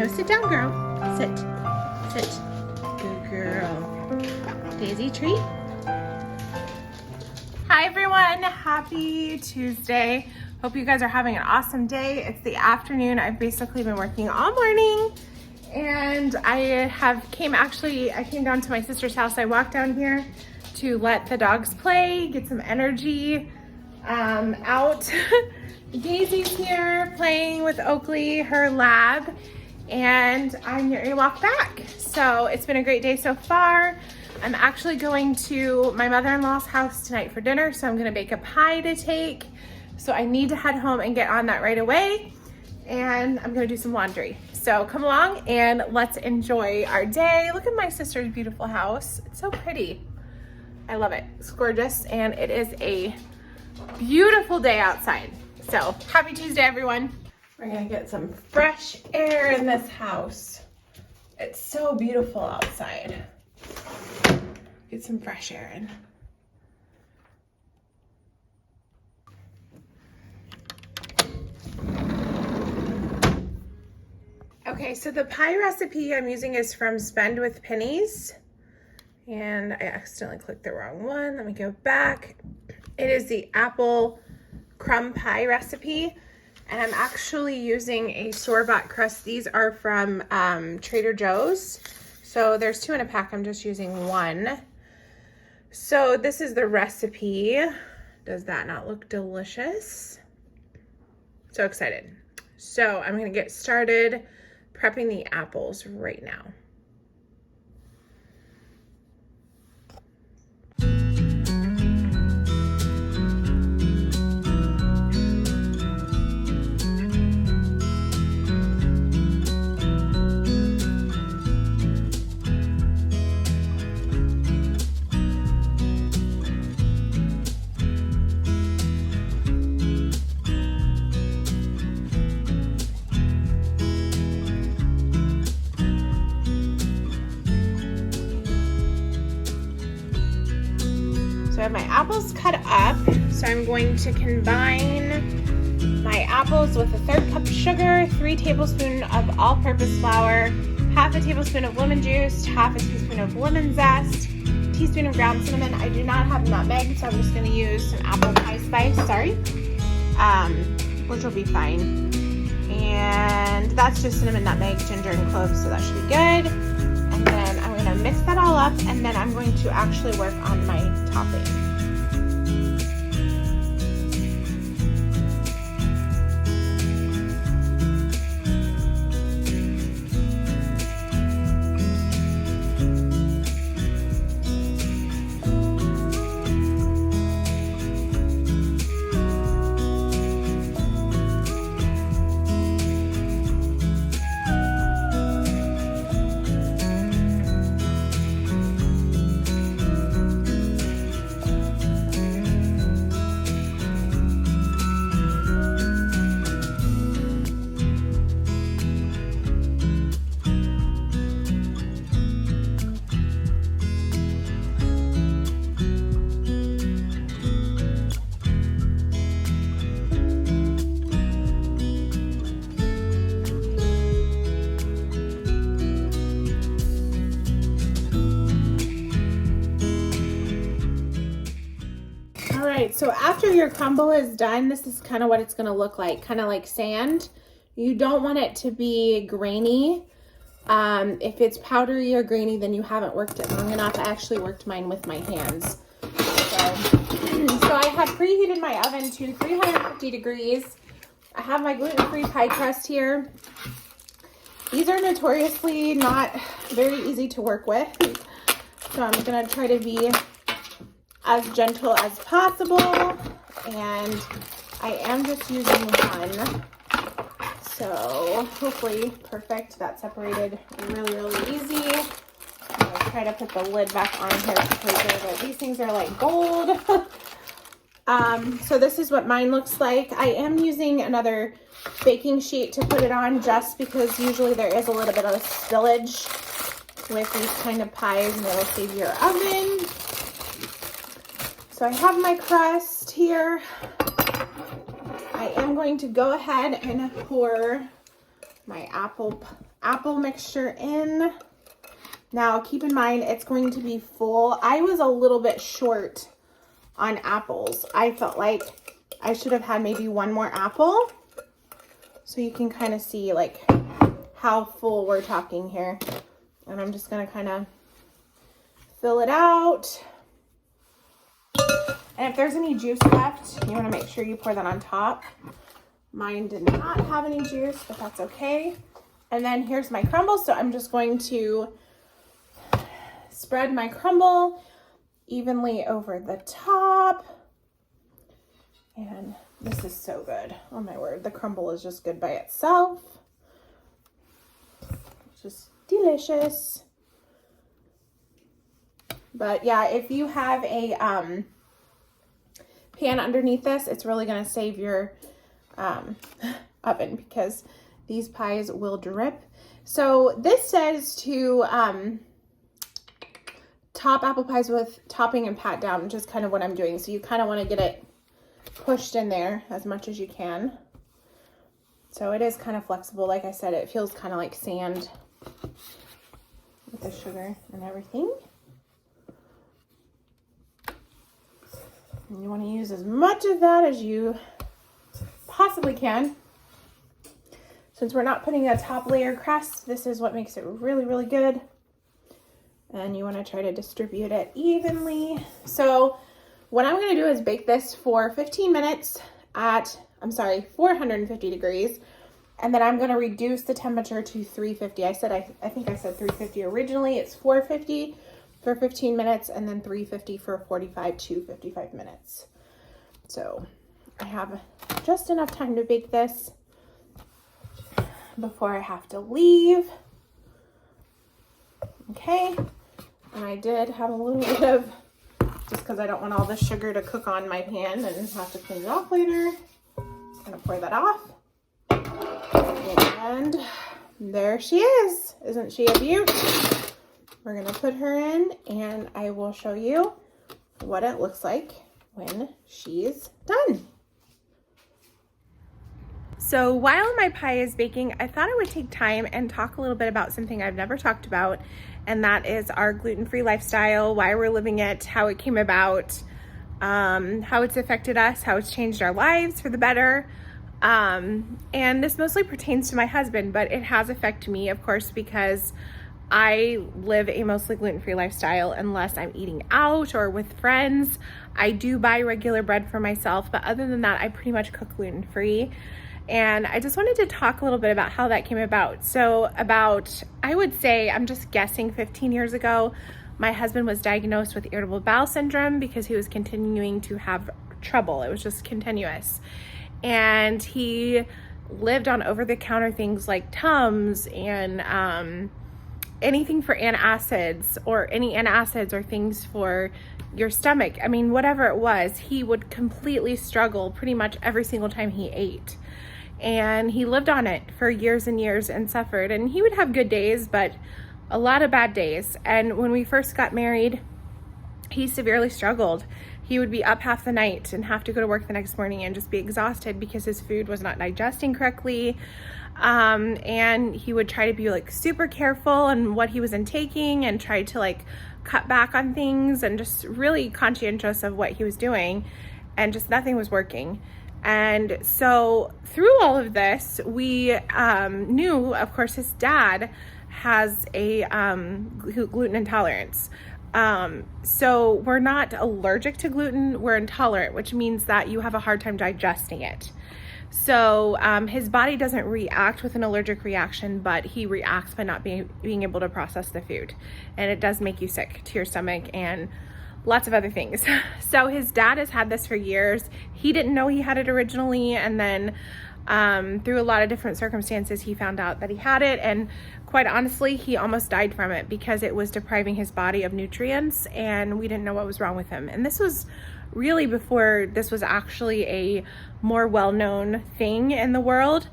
No, sit down, girl. Sit. Sit. Good girl. Daisy treat. Hi, everyone. Happy Tuesday. Hope you guys are having an awesome day. It's the afternoon. I've basically been working all morning. And I came down to my sister's house. I walked down here to let the dogs play, get some energy out. Daisy's here playing with Oakley, her lab, and I'm here to walk back. So it's been a great day so far. I'm actually going to my mother-in-law's house tonight for dinner, so I'm gonna bake a pie to take. So I need to head home and get on that right away. And I'm gonna do some laundry. So come along and let's enjoy our day. Look at my sister's beautiful house. It's so pretty. I love it. It's gorgeous, and it is a beautiful day outside. So happy Tuesday, everyone. We're gonna get some fresh air in this house. It's so beautiful outside. Get some fresh air in. Okay, so the pie recipe I'm using is from Spend with Pennies. And I accidentally clicked the wrong one. Let me go back. It is the apple crumb pie recipe. And I'm actually using a store-bought crust. These are from Trader Joe's. So there's 2 in a pack. I'm just using 1. So this is the recipe. Does that not look delicious? So excited. So I'm gonna get started prepping the apples right now. I have my apples cut up, so I'm going to combine my apples with a 1/3 cup of sugar, 3 tablespoons of all-purpose flour, 1/2 tablespoon of lemon juice, 1/2 teaspoon of lemon zest, teaspoon of ground cinnamon. I do not have nutmeg, so I'm just going to use some apple pie spice, which will be fine. And that's just cinnamon, nutmeg, ginger, and cloves, so that should be good. And then I'm going to mix that all up, and then I'm going to actually work on my topping. So after your crumble is done, this is kind of what it's going to look like, kind of like sand. You don't want it to be grainy. If it's powdery or grainy, then you haven't worked it long enough. I actually worked mine with my hands. So I had preheated my oven to 350 degrees. I have my gluten-free pie crust here. These are notoriously not very easy to work with. So I'm going to try to be as gentle as possible, and I am just using 1, so hopefully perfect. That separated really easy. I'll try to put the lid back on here to preserve it. These things are like gold. So this is what mine looks like. I am using another baking sheet to put it on, just because usually there is a little bit of spillage with these kind of pies, and it'll save your oven. So I have my crust here. I am going to go ahead and pour my apple apple mixture in. Now keep in mind, it's going to be full. I was a little bit short on apples. I felt like I should have had maybe one more apple. So you can kind of see like how full we're talking here. And I'm just gonna kind of fill it out. And if there's any juice left, you want to make sure you pour that on top. Mine did not have any juice, but that's okay. And then here's my crumble. So I'm just going to spread my crumble evenly over the top. And this is so good. Oh my word, the crumble is just good by itself. Just delicious. But yeah, if you have a pan underneath this, it's really going to save your oven because these pies will drip. So this says to top apple pies with topping and pat down, which is kind of what I'm doing. So you kind of want to get it pushed in there as much as you can. So it is kind of flexible. Like I said, it feels kind of like sand with the sugar and everything. And you want to use as much of that as you possibly can. Since we're not putting a top layer crust, this is what makes it really, really good. And you want to try to distribute it evenly. So what I'm going to do is bake this for 15 minutes at, 450 degrees. And then I'm going to reduce the temperature to 350. I think I said 350 originally. It's 450 for 15 minutes and then 350 for 45 to 55 minutes. So I have just enough time to bake this before I have to leave. Okay. And I did have a little bit of, just because I don't want all the sugar to cook on my pan and have to clean it off later. Just gonna pour that off. And there she is. Isn't she a beaut? We're gonna put her in and I will show you what it looks like when she's done. So while my pie is baking, I thought I would take time and talk a little bit about something I've never talked about, and that is our gluten-free lifestyle, why we're living it, how it came about, how it's affected us, how it's changed our lives for the better. And this mostly pertains to my husband, but it has affected me, of course, because I live a mostly gluten-free lifestyle unless I'm eating out or with friends. I do buy regular bread for myself, but other than that, I pretty much cook gluten-free. And I just wanted to talk a little bit about how that came about. So I would say, I'm just guessing 15 years ago, my husband was diagnosed with irritable bowel syndrome because he was continuing to have trouble. It was just continuous. And he lived on over-the-counter things like Tums and anything for antacids or any antacids or things for your stomach. I mean, whatever it was, he would completely struggle pretty much every single time he ate. And he lived on it for years and years and suffered. And he would have good days, but a lot of bad days. And when we first got married, he severely struggled. He would be up half the night and have to go to work the next morning and just be exhausted because his food was not digesting correctly. And he would try to be like super careful on what he was intaking and try to like cut back on things and just really conscientious of what he was doing, and just nothing was working. And so through all of this, we knew, of course, his dad has a gluten intolerance. So we're not allergic to gluten, we're intolerant, which means that you have a hard time digesting it. So his body doesn't react with an allergic reaction, but he reacts by not being able to process the food. And it does make you sick to your stomach and lots of other things. So his dad has had this for years. He didn't know he had it originally, and then through a lot of different circumstances, he found out that he had it, and quite honestly, he almost died from it because it was depriving his body of nutrients, and we didn't know what was wrong with him. And this was really before this was actually a more well-known thing in the world.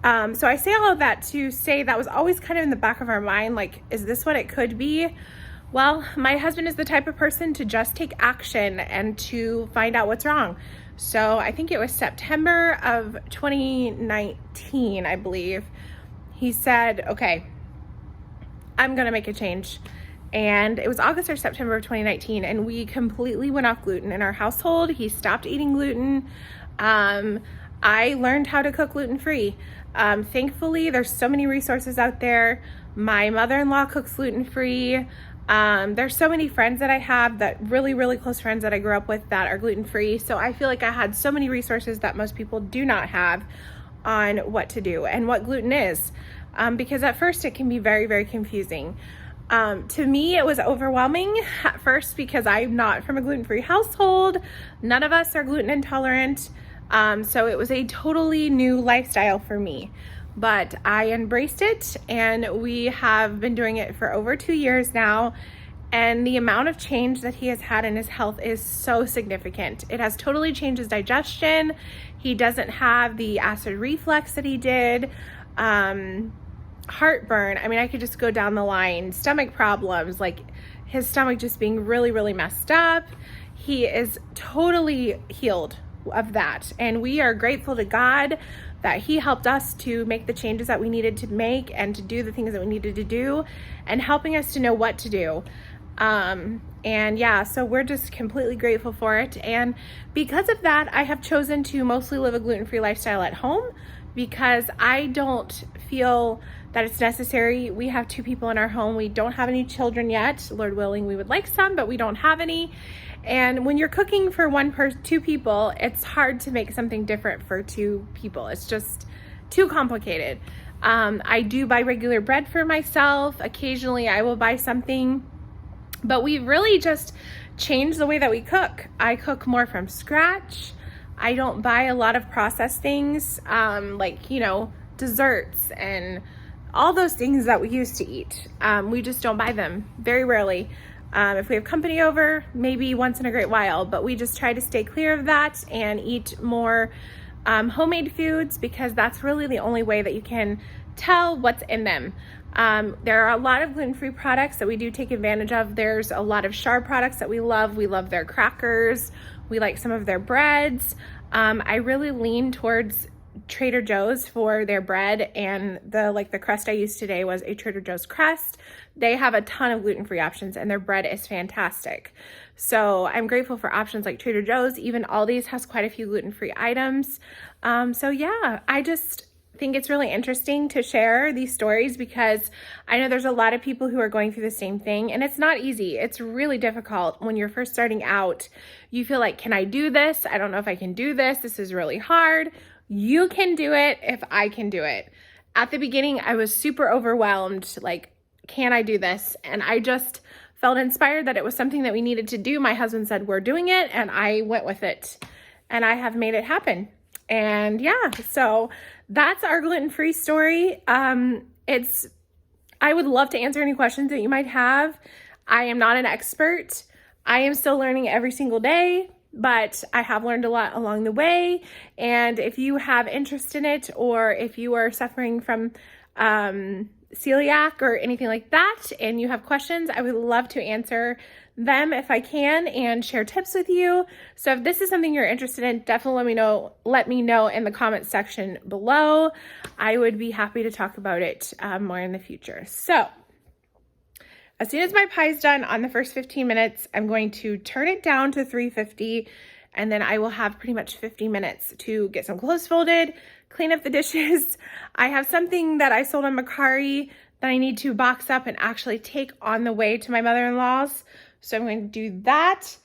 So I say all of that to say that was always kind of in the back of our mind, like, is this what it could be? Well, my husband is the type of person to just take action and to find out what's wrong. So I think it was September of 2019, I believe, he said, okay, I'm gonna make a change. And it was August or September of 2019, and we completely went off gluten in our household. He stopped eating gluten. I learned how to cook gluten-free. Thankfully, there's so many resources out there. My mother-in-law cooks gluten-free. There's so many friends that I have, that really close friends that I grew up with, that are gluten-free. So I feel like I had so many resources that most people do not have on what to do and what gluten is. Because at first it can be very confusing. To me, it was overwhelming at first because I'm not from a gluten-free household. None of us are gluten intolerant. So it was a totally new lifestyle for me, but I embraced it, and we have been doing it for over 2 years now. And the amount of change that he has had in his health is so significant. It has totally changed his digestion. He doesn't have the acid reflux that he did. Heartburn, I mean, I could just go down the line. Stomach problems, like his stomach just being really messed up. He is totally healed of that, and we are grateful to God that he helped us to make the changes that we needed to make and to do the things that we needed to do, and helping us to know what to do. And yeah, so we're just completely grateful for it. And because of that, I have chosen to mostly live a gluten-free lifestyle at home, because I don't feel that it's necessary. We have 2 people in our home. We don't have any children yet. Lord willing, we would like some, but we don't have any. And when you're cooking for 2 people, it's hard to make something different for 2 people. It's just too complicated. I do buy regular bread for myself. Occasionally I will buy something, but we really just changed the way that we cook. I cook more from scratch. I don't buy a lot of processed things, like, you know, desserts and all those things that we used to eat. We just don't buy them, very rarely. If we have company over, maybe once in a great while, but we just try to stay clear of that and eat more homemade foods, because that's really the only way that you can tell what's in them. There are a lot of gluten-free products that we do take advantage of. There's a lot of Char products that we love. We love their crackers. We like some of their breads. I really lean towards Trader Joe's for their bread, and the crust I used today was a Trader Joe's crust. They have a ton of gluten-free options, and their bread is fantastic. So I'm grateful for options like Trader Joe's. Even Aldi's has quite a few gluten-free items. So yeah, I just think it's really interesting to share these stories, because I know there's a lot of people who are going through the same thing, and it's not easy. It's really difficult when you're first starting out. You feel like, can I do this? I don't know if I can do this. This is really hard. You can do it if I can do it. At the beginning, I was super overwhelmed, like, can I do this? And I just felt inspired that it was something that we needed to do. My husband said, we're doing it, and I went with it, and I have made it happen. And yeah, so that's our gluten-free story. I would love to answer any questions that you might have. I am not an expert. I am still learning every single day, but I have learned a lot along the way. And if you have interest in it, or if you are suffering from celiac or anything like that, and you have questions, I would love to answer them if I can, and share tips with you. So if this is something you're interested in, definitely let me know in the comments section below. I would be happy to talk about it more in the future. So as soon as my pie is done, on the first 15 minutes, I'm going to turn it down to 350, and then I will have pretty much 50 minutes to get some clothes folded, clean up the dishes. I have something that I sold on Mercari that I need to box up and actually take on the way to my mother-in-law's. So I'm going to do that,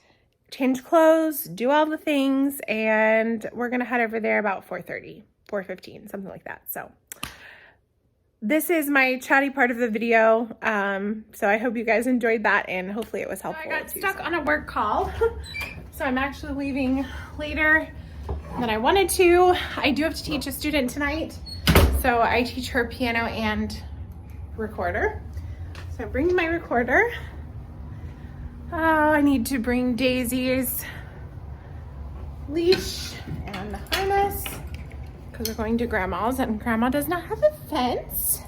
change clothes, do all the things, and we're going to head over there about 4:30, 4:15, something like that. So this is my chatty part of the video. So I hope you guys enjoyed that, and hopefully it was helpful. So I got stuck on a work call. So I'm actually leaving later than I wanted to. I do have to teach a student tonight. So I teach her piano and recorder. So I bring my recorder. I need to bring Daisy's leash and the harness, because we're going to Grandma's, and Grandma does not have a fence,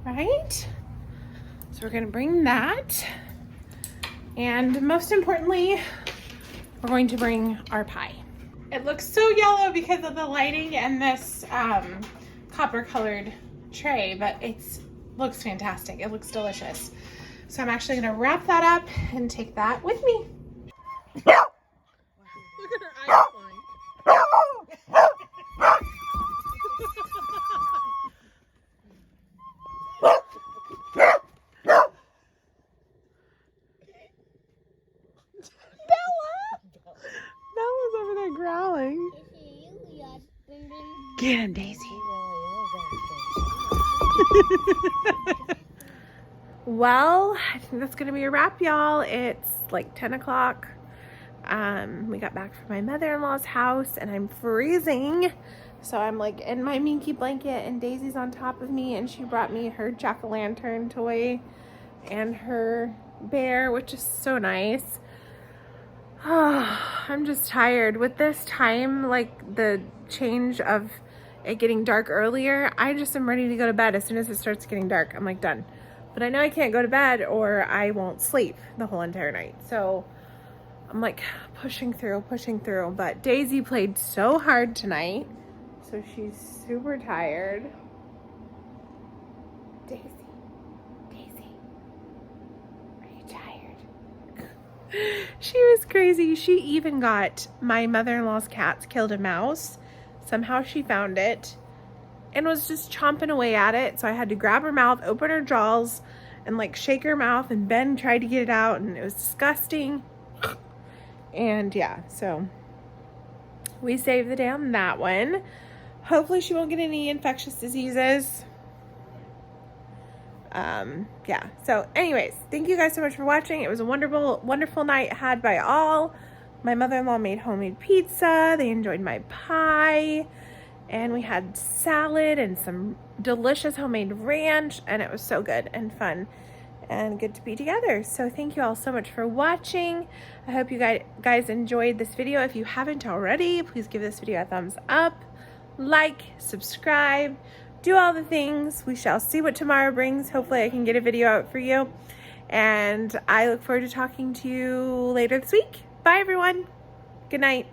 right? So we're going to bring that. And most importantly, we're going to bring our pie. It looks so yellow because of the lighting and this copper colored tray, but looks fantastic. It looks delicious. So I'm actually gonna wrap that up and take that with me. Look at her eyes flying. Bella's over there growling. Get him, Daisy. Well, I think that's gonna be a wrap, y'all. It's like 10 o'clock. We got back from my mother-in-law's house and I'm freezing. So I'm like in my minky blanket and Daisy's on top of me, and she brought me her jack-o'-lantern toy and her bear, which is so nice. I'm just tired. With this time, like the change of it getting dark earlier, I just am ready to go to bed as soon as it starts getting dark. I'm like done. But I know I can't go to bed or I won't sleep the whole entire night. So I'm like pushing through. But Daisy played so hard tonight, so she's super tired. Daisy, are you tired? She was crazy. She even got my mother-in-law's cats killed a mouse. Somehow she found it and was just chomping away at it. So I had to grab her mouth, open her jaws, and like shake her mouth, and Ben tried to get it out and it was disgusting. And yeah, so we saved the day on that one. Hopefully she won't get any infectious diseases. Yeah, so anyways, thank you guys so much for watching. It was a wonderful night had by all. My mother-in-law made homemade pizza. They enjoyed my pie. And we had salad and some delicious homemade ranch. And it was so good and fun and good to be together. So thank you all so much for watching. I hope you guys enjoyed this video. If you haven't already, please give this video a thumbs up, like, subscribe, do all the things. We shall see what tomorrow brings. Hopefully I can get a video out for you. And I look forward to talking to you later this week. Bye everyone. Good night.